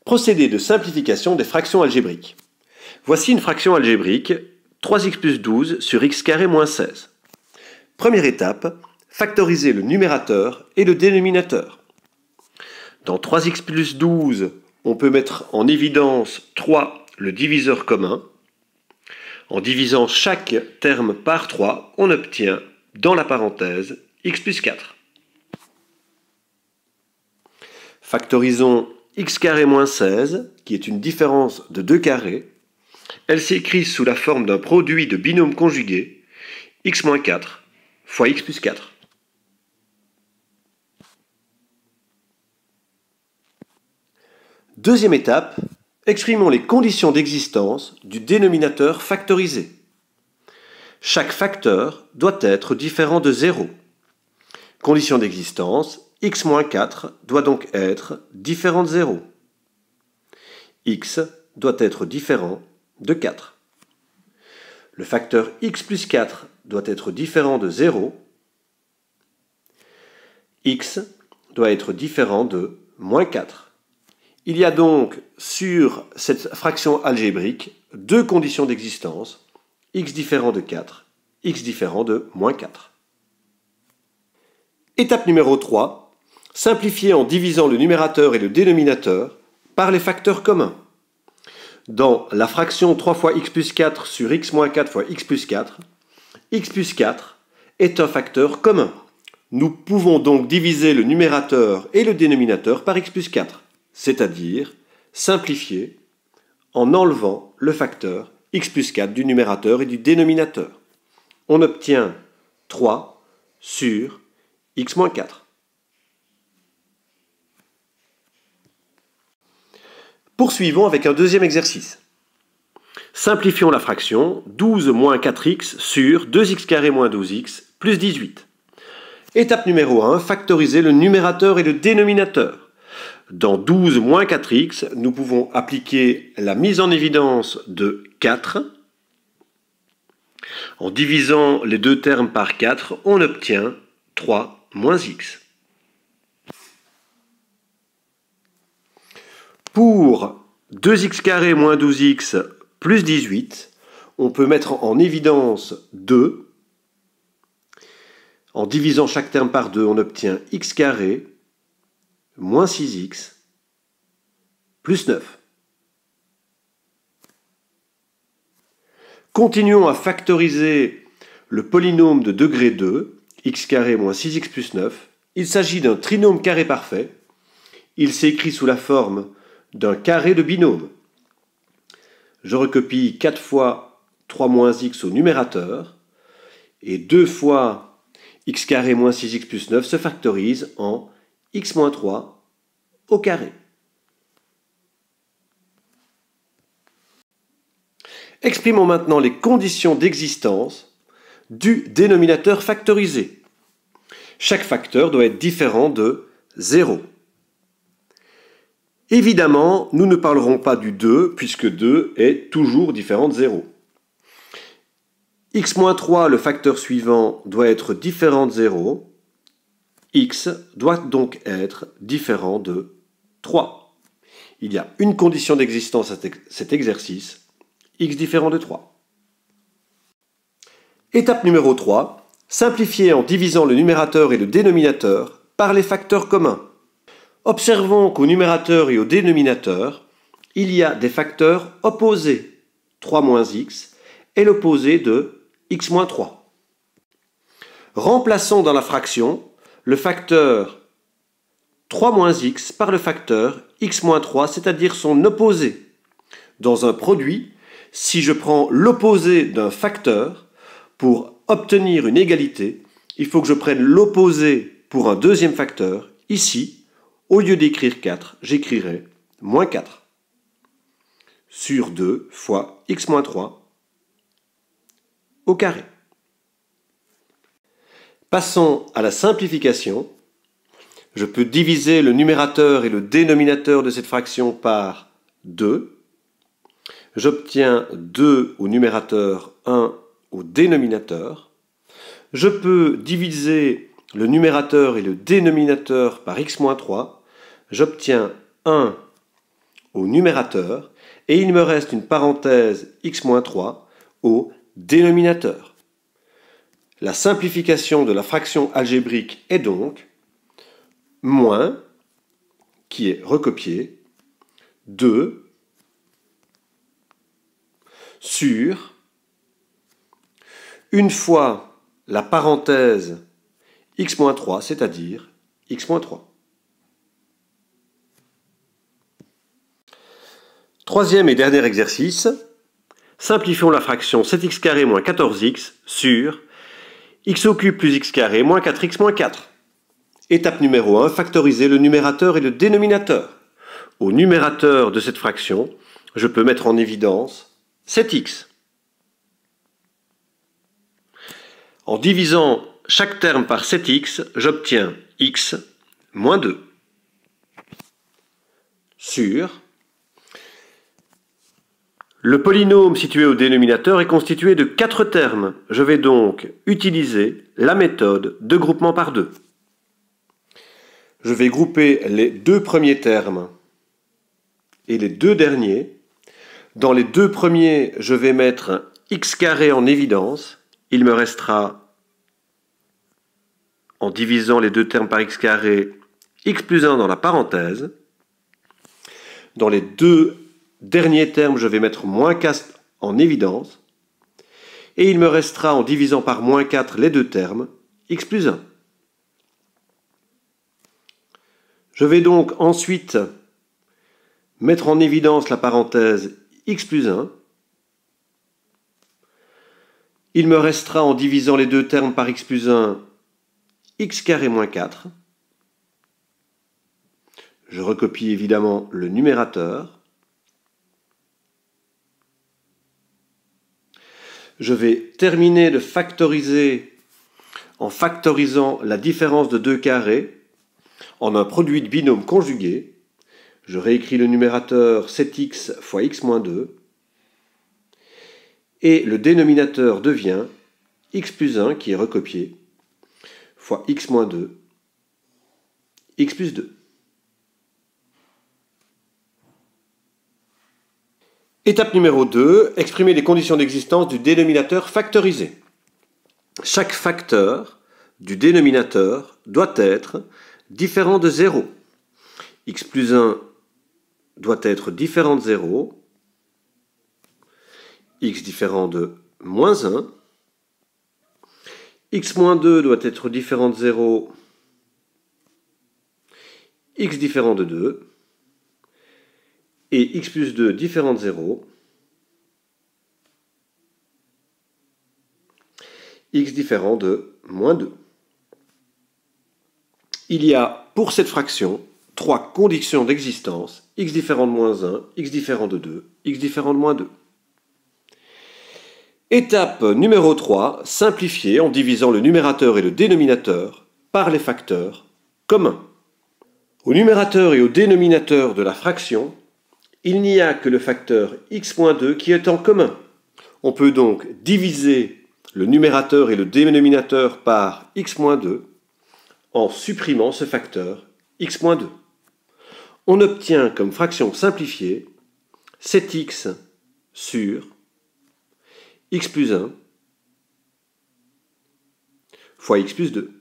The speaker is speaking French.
Procédé de simplification des fractions algébriques. Voici une fraction algébrique, 3x plus 12 sur x carré moins 16. Première étape, factoriser le numérateur et le dénominateur. Dans 3x plus 12, on peut mettre en évidence 3, le diviseur commun. En divisant chaque terme par 3, on obtient, dans la parenthèse, x plus 4. Factorisons x carré moins 16, qui est une différence de 2 carrés. Elle s'écrit sous la forme d'un produit de binôme conjugué, x moins 4 fois x plus 4. Deuxième étape, exprimons les conditions d'existence du dénominateur factorisé. Chaque facteur doit être différent de 0. Condition d'existence, x moins 4 doit donc être différent de 0. X doit être différent de 4. Le facteur x plus 4 doit être différent de 0. X doit être différent de moins 4. Il y a donc sur cette fraction algébrique deux conditions d'existence, x différent de 4, x différent de moins 4. Étape numéro 3. Simplifier en divisant le numérateur et le dénominateur par les facteurs communs. Dans la fraction 3 fois x plus 4 sur x moins 4 fois x plus 4 est un facteur commun. Nous pouvons donc diviser le numérateur et le dénominateur par x plus 4, c'est-à-dire simplifier en enlevant le facteur x plus 4 du numérateur et du dénominateur. On obtient 3 sur x moins 4. Poursuivons avec un deuxième exercice. Simplifions la fraction 12 moins 4x sur 2x carré moins 12x plus 18. Étape numéro 1, factoriser le numérateur et le dénominateur. Dans 12 moins 4x, nous pouvons appliquer la mise en évidence de 4. En divisant les deux termes par 4, on obtient 3 moins x. Pour 2x carré moins 12x plus 18, on peut mettre en évidence 2. En divisant chaque terme par 2, on obtient x carré moins 6x plus 9. Continuons à factoriser le polynôme de degré 2, x carré moins 6x plus 9. Il s'agit d'un trinôme carré parfait. Il s'écrit sous la forme d'un carré de binôme. Je recopie 4 fois 3 moins x au numérateur et 2 fois x carré moins 6x plus 9 se factorise en x moins 3 au carré. Exprimons maintenant les conditions d'existence du dénominateur factorisé. Chaque facteur doit être différent de 0. Évidemment, nous ne parlerons pas du 2, puisque 2 est toujours différent de 0. x-3, le facteur suivant, doit être différent de 0. X doit donc être différent de 3. Il y a une condition d'existence à cet exercice, x différent de 3. Étape numéro 3, simplifier en divisant le numérateur et le dénominateur par les facteurs communs. Observons qu'au numérateur et au dénominateur, il y a des facteurs opposés. 3 moins x est l'opposé de x moins 3. Remplaçons dans la fraction le facteur 3 moins x par le facteur x moins 3, c'est-à-dire son opposé. Dans un produit, si je prends l'opposé d'un facteur, pour obtenir une égalité, il faut que je prenne l'opposé pour un deuxième facteur. Ici, au lieu d'écrire 4, j'écrirai moins 4 sur 2 fois x moins 3 au carré. Passons à la simplification. Je peux diviser le numérateur et le dénominateur de cette fraction par 2. J'obtiens 2 au numérateur, 1 au dénominateur. Je peux diviser le numérateur et le dénominateur par x moins 3. J'obtiens 1 au numérateur et il me reste une parenthèse x-3 au dénominateur. La simplification de la fraction algébrique est donc moins, qui est recopié, 2 sur, une fois la parenthèse x-3, c'est-à-dire x-3. Troisième et dernier exercice, simplifions la fraction 7x carré moins 14x sur x au cube plus x carré moins 4x moins 4. Étape numéro 1, factoriser le numérateur et le dénominateur. Au numérateur de cette fraction, je peux mettre en évidence 7x. En divisant chaque terme par 7x, j'obtiens x moins 2 sur le polynôme situé au dénominateur est constitué de 4 termes. Je vais donc utiliser la méthode de groupement par 2. Je vais grouper les 2 premiers termes et les 2 derniers. Dans les 2 premiers, je vais mettre x carré en évidence. Il me restera, en divisant les 2 termes par x carré, x plus 1 dans la parenthèse. Dans les 2 derniers termes, je vais mettre moins 4 en évidence. Et il me restera, en divisant par moins 4 les 2 termes, x plus 1. Je vais donc ensuite mettre en évidence la parenthèse x plus 1. Il me restera, en divisant les 2 termes par x plus 1, x carré moins 4. Je recopie évidemment le numérateur. Je vais terminer de factoriser en factorisant la différence de 2 carrés en un produit de binôme conjugué. Je réécris le numérateur 7x fois x moins 2. Et le dénominateur devient x plus 1, qui est recopié, fois x moins 2, x plus 2. Étape numéro 2, exprimer les conditions d'existence du dénominateur factorisé. Chaque facteur du dénominateur doit être différent de 0. X plus 1 doit être différent de 0. X différent de moins 1. X moins 2 doit être différent de 0. X différent de 2. Et x plus 2 différent de 0. X différent de moins 2. Il y a pour cette fraction 3 conditions d'existence, x différent de moins 1, x différent de 2, x différent de moins 2. Étape numéro 3, simplifier en divisant le numérateur et le dénominateur par les facteurs communs. Au numérateur et au dénominateur de la fraction, il n'y a que le facteur x-2 qui est en commun. On peut donc diviser le numérateur et le dénominateur par x-2 en supprimant ce facteur x-2. On obtient comme fraction simplifiée 7x sur x plus 1 fois x plus 2.